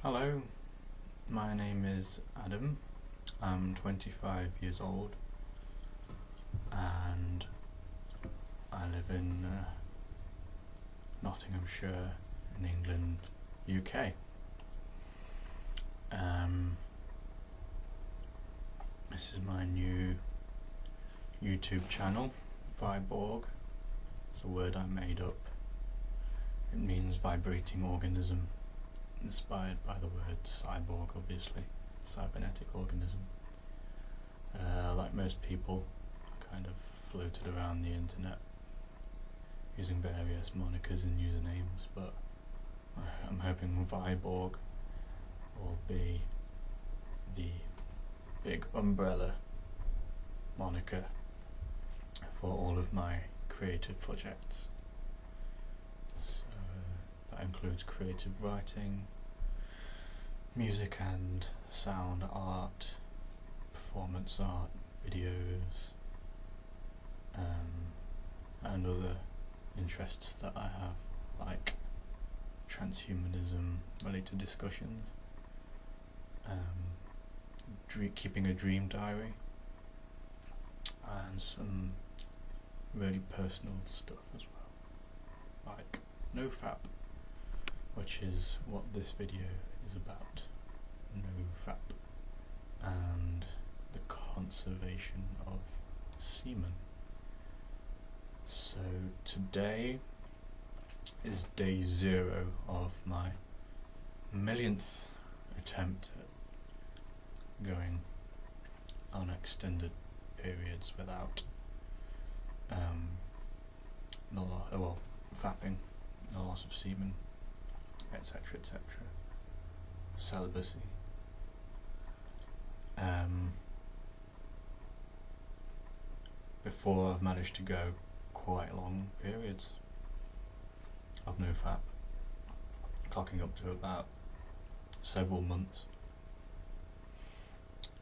Hello, my name is Adam. I'm 25 years old and I live in Nottinghamshire in England, UK. This is my new YouTube channel, Vyborg. It's a word I made up. It means vibrating organism, inspired by the word cyborg, obviously, cybernetic organism. Like most people, I kind of floated around the internet using various monikers and usernames, but I'm hoping Vyborg will be the big umbrella moniker for all of my creative projects. So that includes creative writing, music and sound art, performance art, videos, and other interests that I have, like transhumanism related discussions, keeping a dream diary, and some really personal stuff as well, like NoFap, which is what this video is about. NoFap and the conservation of semen. So today is day 0 of my millionth attempt at going on extended periods without fapping, the loss of semen, etc, etc, celibacy. Before I've managed to go quite long periods of NoFap, clocking up to about several months.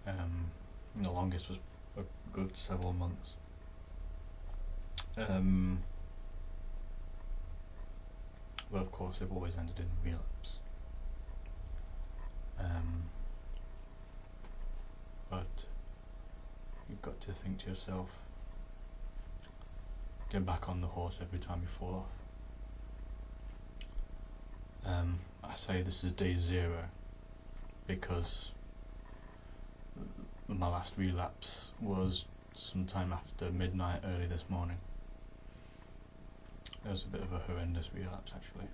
The longest was a good several months. But of course they've always ended in relapse. But you've got to think to yourself, get back on the horse every time you fall off. I say this is day 0 because my last relapse was sometime after midnight early this morning. It was a bit of a horrendous relapse actually.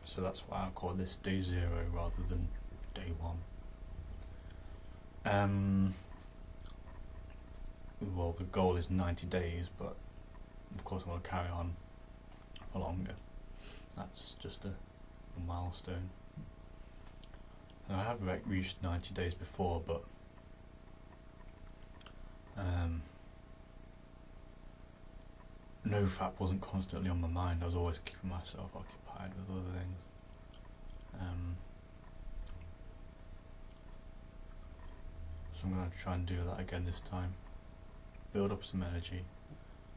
So that's why I call this day 0 rather than day 1. Well, the goal is 90 days, but of course I want to carry on for longer. That's just a milestone. And I have reached 90 days before, but NoFap wasn't constantly on my mind. I was always keeping myself occupied with other things. So I'm going to try and do that again this time. Build up some energy,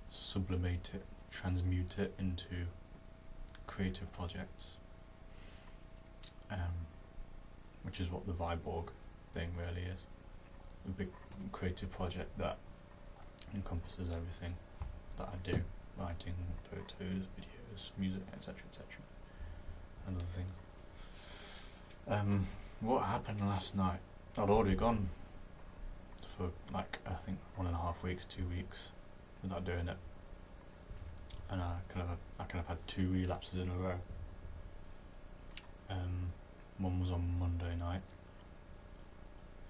sublimate it, transmute it into creative projects, which is what the Vyborg thing really is. A big creative project that encompasses everything that I do: writing, photos, videos, music, etc, etc, and other things. What happened last night? I'd already gone for like, I think 1.5 weeks, 2 weeks without doing it, and I kind of had 2 relapses in a row. One was on Monday night,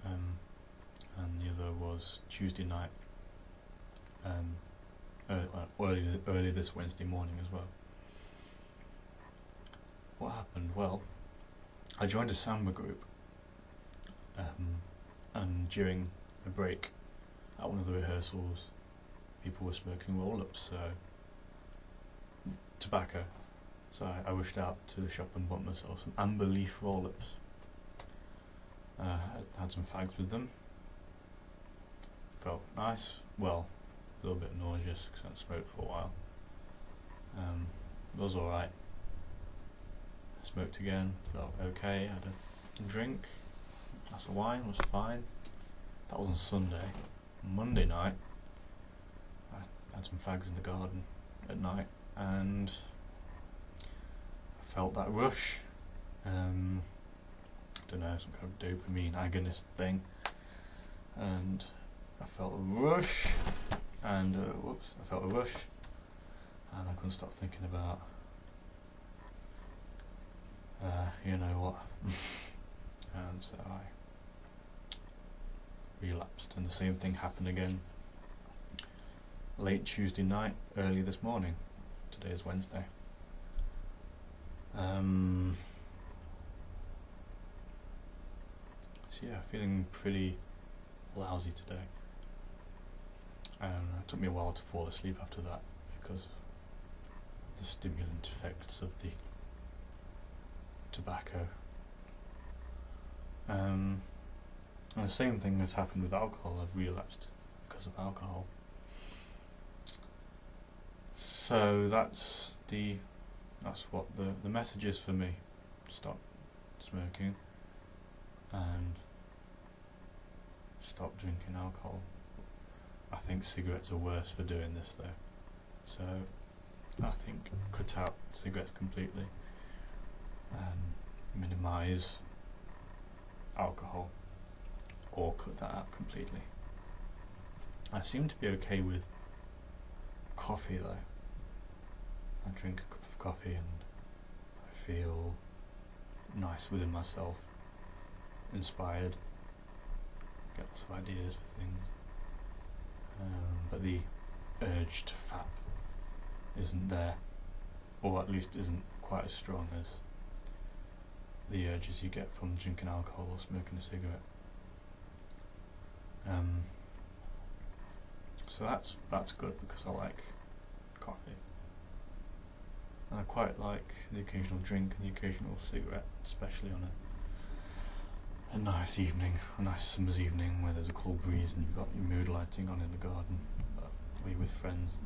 and the other was Tuesday night, early this Wednesday morning as well. What happened? Well, I joined a samba group, and during a break at one of the rehearsals, people were smoking roll-ups, so tobacco. So I rushed out to the shop and bought myself some amber leaf roll-ups. I had some fags with them. Felt nice. Well, a little bit nauseous because I hadn't smoked for a while. It was alright. smoked again, felt okay, had a drink, glass of wine, was fine. That was on Sunday. Monday night, I had some fags in the garden at night, and I felt that rush. I don't know, some kind of dopamine agonist thing, and I felt a rush, and and I couldn't stop thinking about, you know what, and so I relapsed, and the same thing happened again late Tuesday night, early this morning. Today is Wednesday. So yeah, feeling pretty lousy today. It took me a while to fall asleep after that because of the stimulant effects of the tobacco. And the same thing has happened with alcohol. I've relapsed because of alcohol. So that's what the message is for me. Stop smoking and stop drinking alcohol. I think cigarettes are worse for doing this though. So I think cut out cigarettes completely and minimise alcohol, or cut that out completely. I seem to be okay with coffee though. I drink a cup of coffee and I feel nice within myself, inspired, get lots of ideas for things, but the urge to fap isn't there, or at least isn't quite as strong as the urges you get from drinking alcohol or smoking a cigarette. So that's good because I like coffee. And I quite like the occasional drink and the occasional cigarette, especially on a nice evening, a nice summer's evening where there's a cool breeze and you've got your mood lighting on in the garden, or you're with friends.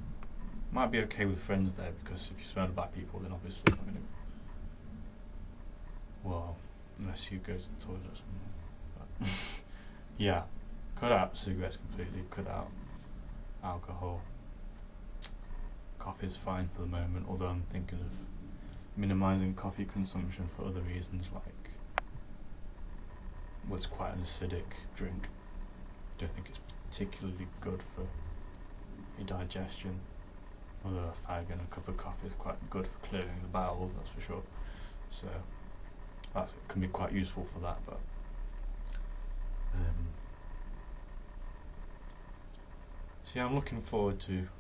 Might be okay with friends there because if you're surrounded by people, then obviously you're not going to. Well, unless you go to the toilet or something. But yeah, cut out cigarettes completely, cut out alcohol. Coffee's fine for the moment, although I'm thinking of minimising coffee consumption for other reasons, like it's quite an acidic drink. I don't think it's particularly good for your digestion, although a fag and a cup of coffee is quite good for clearing the bowels, that's for sure. So that can be quite useful for that, but so yeah, I'm looking forward to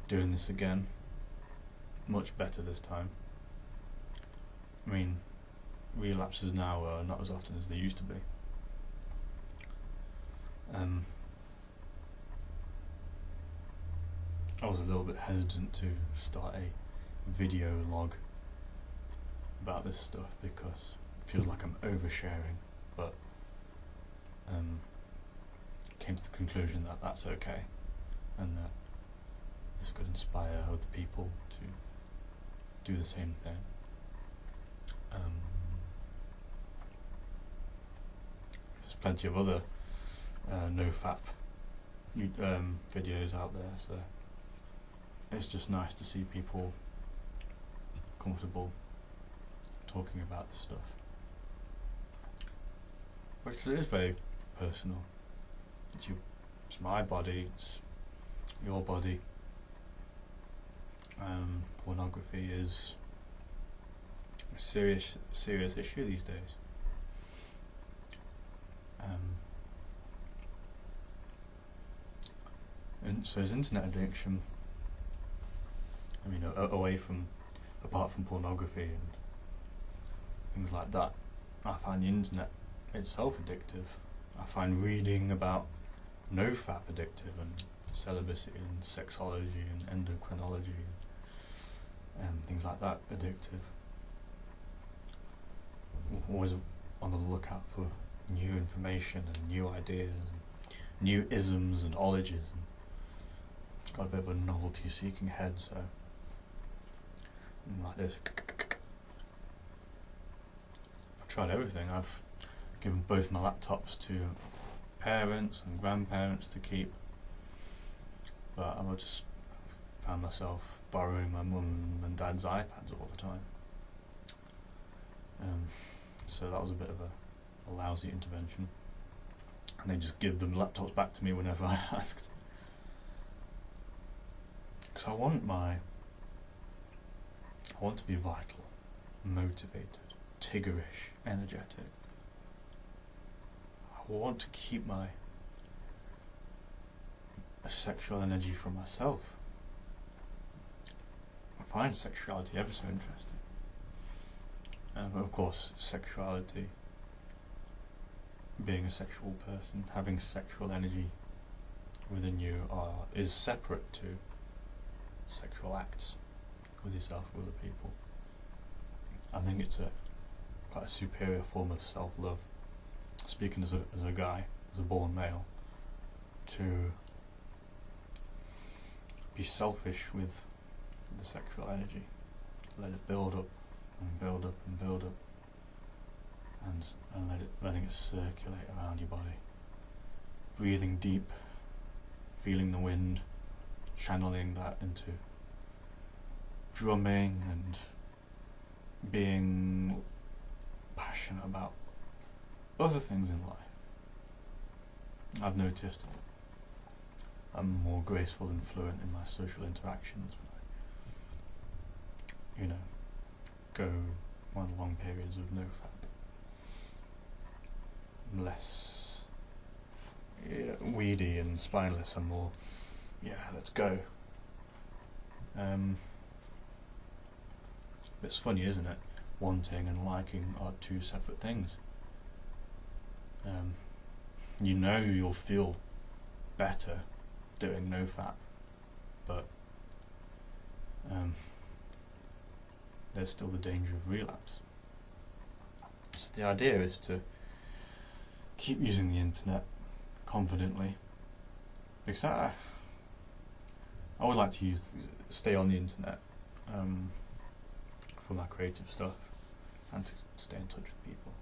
doing this again, much better this time. I mean, relapses now are not as often as they used to be. I was a little bit hesitant to start a video log about this stuff because it feels like I'm oversharing, but came to the conclusion that that's okay, and that this could inspire other people to do the same thing. There's plenty of other NoFap videos out there, so it's just nice to see people comfortable talking about this stuff, which is very personal. It's my body, it's your body. Pornography is a serious issue these days. And so is internet addiction. I mean, apart from pornography and things like that, I find the internet itself addictive. I find reading about NoFap addictive, and celibacy and sexology and endocrinology and things like that addictive. Always on the lookout for new information and new ideas and new isms and ologies, and got a bit of a novelty seeking head, so like this tried everything. I've given both my laptops to parents and grandparents to keep, but I just found myself borrowing my mum and dad's iPads all the time. So that was a bit of a lousy intervention, and they just give them laptops back to me whenever I asked. Because I want to be vital, motivated, tiggerish, energetic. I want to keep my sexual energy for myself. I find sexuality ever so interesting. And of course, sexuality, being a sexual person, having sexual energy within you is separate to sexual acts with yourself, with other people. I think it's quite a superior form of self-love, speaking as a guy, as a born male, to be selfish with the sexual energy, let it build up and build up and build up, and letting it circulate around your body, breathing deep, feeling the wind, channeling that into drumming, and being passionate about other things in life. I've noticed I'm more graceful and fluent in my social interactions when I, go on long periods of NoFap. I'm less weedy and spineless. I'm more, let's go. It's funny, isn't it? Wanting and liking are two separate things. You'll feel better doing NoFap, but there's still the danger of relapse. So the idea is to keep using the internet confidently, because I would like to stay on the internet for my creative stuff and to stay in touch with people.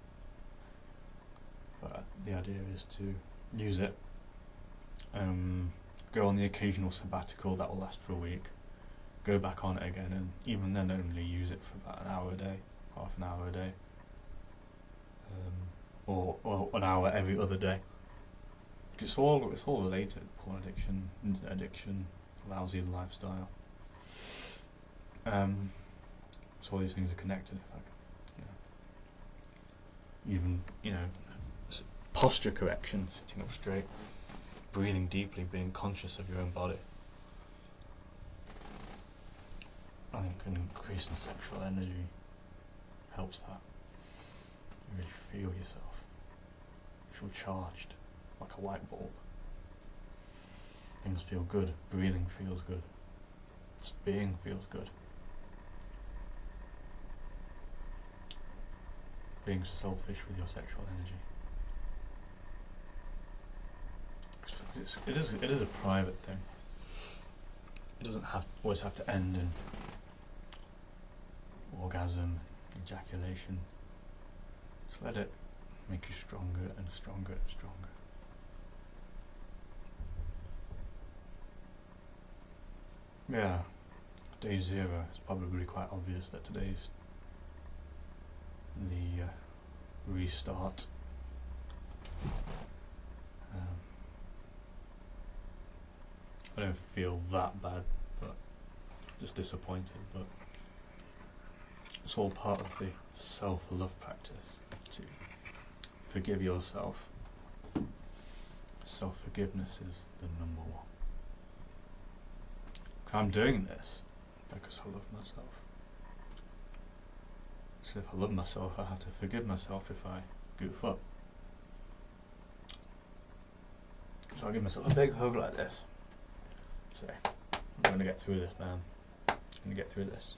But the idea is to use it, go on the occasional sabbatical that will last for a week, go back on it again, and even then only use it for about an hour a day, half an hour a day, or an hour every other day. It's all related: porn addiction, internet addiction, lousy lifestyle. So all these things are connected. Even posture correction, sitting up straight, breathing deeply, being conscious of your own body. I think an increase in sexual energy helps that. You really feel yourself. You feel charged, like a light bulb. Things feel good. Breathing feels good. Just being feels good. Being selfish with your sexual energy. It is a private thing. It doesn't always have to end in orgasm, ejaculation. Just let it make you stronger and stronger and stronger. Yeah, day 0, it's probably quite obvious that today's the restart. I don't feel that bad, but just disappointed. But it's all part of the self-love practice, to forgive yourself. Self-forgiveness is the number one. 'Cause I'm doing this because I love myself. So if I love myself, I have to forgive myself if I goof up. So I give myself a big hug like this. Say, I'm going to get through this, man. I'm going to get through this.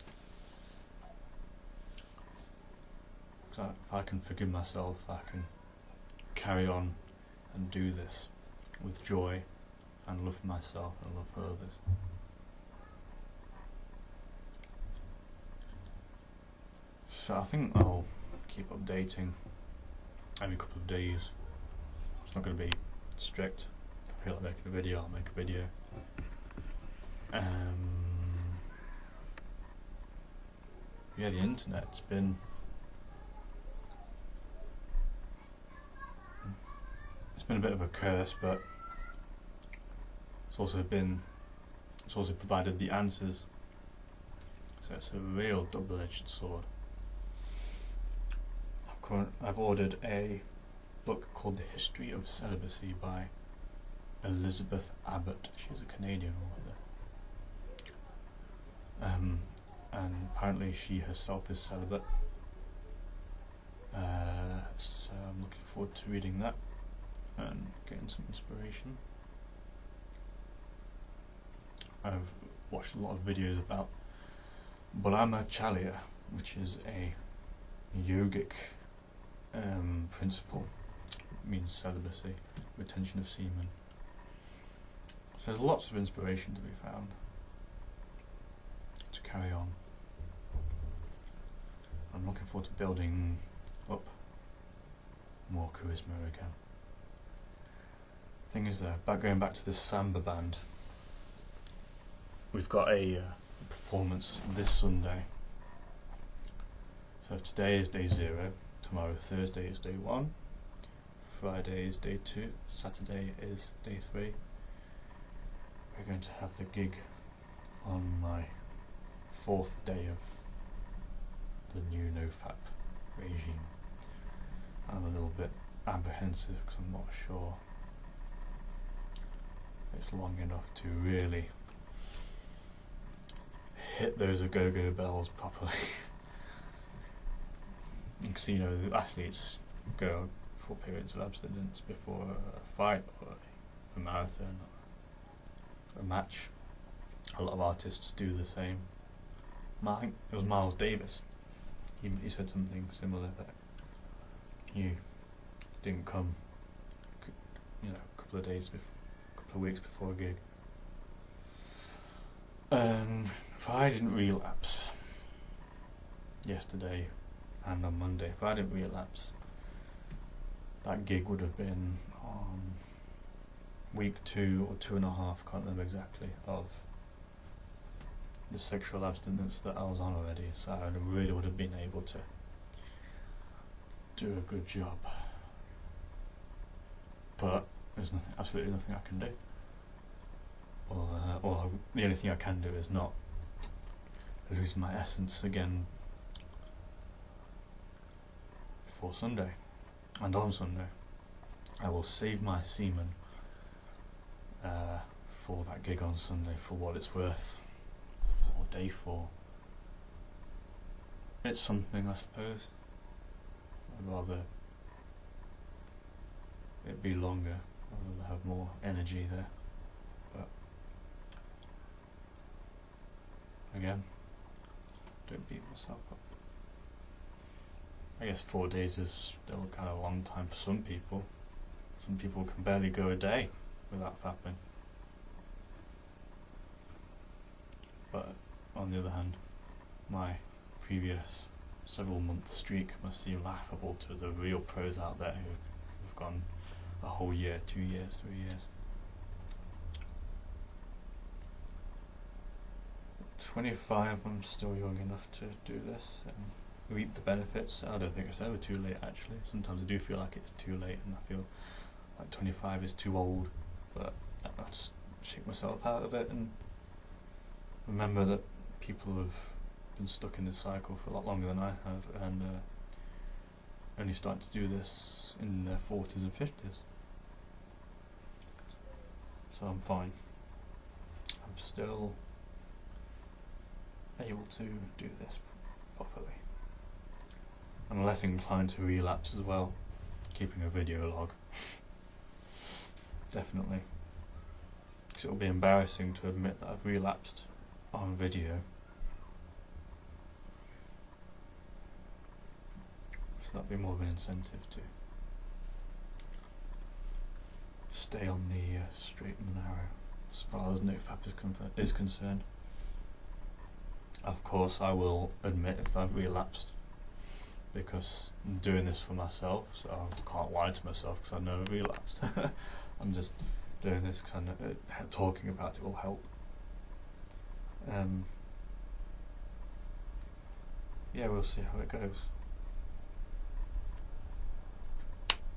So if I can forgive myself, I can carry on and do this with joy and love for myself and love for others. So I think I'll keep updating every couple of days. It's not going to be strict. If I feel like making a video, I'll make a video. Yeah, the internet's been a bit of a curse, but it's also provided the answers. So it's a real double-edged sword. I've ordered a book called The History of Celibacy by Elizabeth Abbott. She's a Canadian author. And apparently she herself is celibate. So I'm looking forward to reading that and getting some inspiration. I've watched a lot of videos about Brahmacharya, which is a yogic principle. It means celibacy, retention of semen. So there's lots of inspiration to be found to carry on. I'm looking forward to building up more charisma again. Thing is though, going back to this samba band, we've got a performance this Sunday. So today is day 0, tomorrow Thursday is day 1, Friday is day 2, Saturday is day 3. We're going to have the gig on my 4th day of the new NoFap regime. I'm a little bit apprehensive because I'm not sure it's long enough to really hit those go-go bells properly. Because athletes go for periods of abstinence before a fight or a marathon or a match. A lot of artists do the same. I think it was Miles Davis. He said something similar, that he didn't come, a couple of weeks before a gig. If I didn't relapse yesterday and on Monday, if I didn't relapse, that gig would have been on week 2 or 2.5, can't remember exactly, of the sexual abstinence that I was on already, so I really would have been able to do a good job. But there's absolutely nothing I can do. Or the only thing I can do is not lose my essence again before Sunday. And on Sunday, I will save my semen for that gig on Sunday for what it's worth. For day 4. It's something, I suppose. I'd rather it be longer, I'd rather have more energy there. But again, don't beat myself up. I guess 4 days is still kind of a long time for some people. Some people can barely go a day without fapping. But on the other hand, my previous several month streak must seem laughable to the real pros out there who've gone a whole year, 2 years, 3 years. 25, I'm still young enough to do this and reap the benefits. I don't think it's ever too late, actually. Sometimes I do feel like it's too late and I feel like 25 is too old, but I just shake myself out of it and remember that people have been stuck in this cycle for a lot longer than I have, and only starting to do this in their 40s and 50s. So I'm fine. I'm still able to do this properly. I'm less inclined to relapse as well, keeping a video log. Definitely. Because it'll be embarrassing to admit that I've relapsed on video. So that'd be more of an incentive to stay on the straight and narrow as far as NoFap is concerned. Of course, I will admit if I've relapsed, because I'm doing this for myself, so I can't lie to myself because I never relapsed. I'm just doing this because I know talking about it will help. Yeah, we'll see how it goes.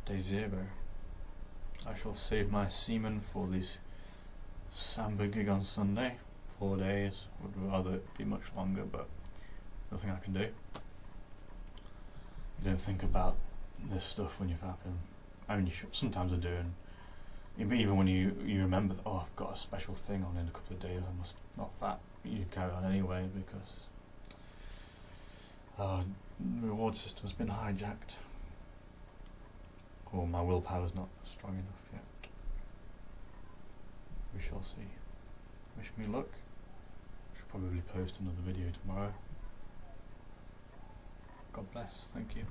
Day 0. I shall save my semen for this Samba gig on Sunday. 4 days. Would rather it be much longer, but nothing I can do. You don't think about this stuff when you're fapping. I mean, sometimes I do, and even when you remember that, oh, I've got a special thing on in a couple of days, I must not fap. You carry on anyway because the reward system's been hijacked. Or my willpower's not strong enough yet. We shall see. Wish me luck. Should probably post another video tomorrow. God bless. Thank you.